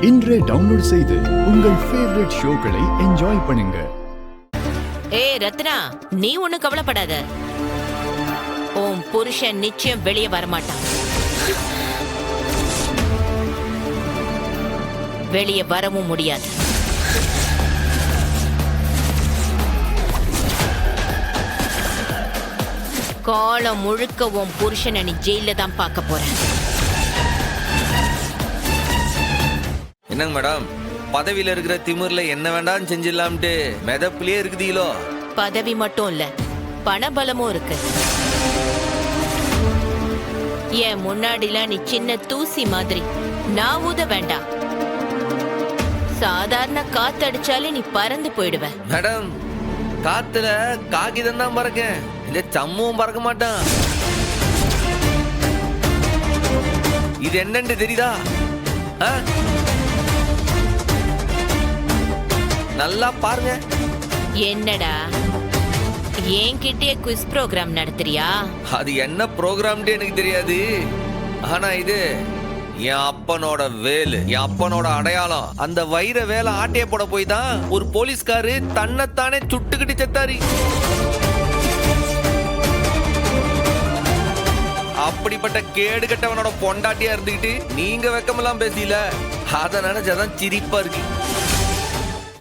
இன்றே டவுன்லோட் செய்து உங்கள் ஃபேவரட் ஷோக்களை என்ஜாய் பண்ணுங்க. ரத்னா, நீ ஒண்ணு கவலைப்படாத. உன் புருஷன் நிச்சயம் வெளியே வரமாட்டான். வெளியே வரவும் முடியாது. காலம் முழுக்க உன் புருஷனை நீ ஜெயில தான் பார்க்க போற. என்னங்க மேடம், பதவியில இருக்கிற திமிர்ல என்ன வேண்டாம் செஞ்சிடலாம்ட்டு மெதப்பிலே இருக்குதீங்களோ? பதவி மட்டும் இல்ல, பணபலமும் இருக்கு. என் முன்னாடிலாம் நீ சின்ன தூசி மாதிரி. நான் ஊத வேண்டாம். சாதாரண காத்தடிச்சாலே நீ பறந்து போயிடுவ. மேடம், காத்துல காகிதம் தான் பறக்கேன், இந்த சம்மும் பறக்க மாட்டான். இது என்னன்னு தெரியுதா? நல்லா பாருங்க. என்னடா, என்கிட்டயே குவிஸ் ப்ரோக்ராம் நடத்துறியா? அது என்ன ப்ரோக்ராம்னு எனக்கு தெரியாது. ஆனா இது என் அப்பனோட வேலு, என் அப்பனோட அடையாளம். அந்த வைர வேலை ஆட்டைய போட போய் தான் ஒரு போலீஸ்காரு தன்னைத்தானே சுட்டுக்கிட்டு செத்தாரு. அப்படிப்பட்ட கேடு கட்டவனோட பொண்டாட்டியா இருந்துகிட்டு நீங்க வெக்கமெல்லாம் பேசல. அத நினைச்சாதான் சிரிப்பா இருக்கு.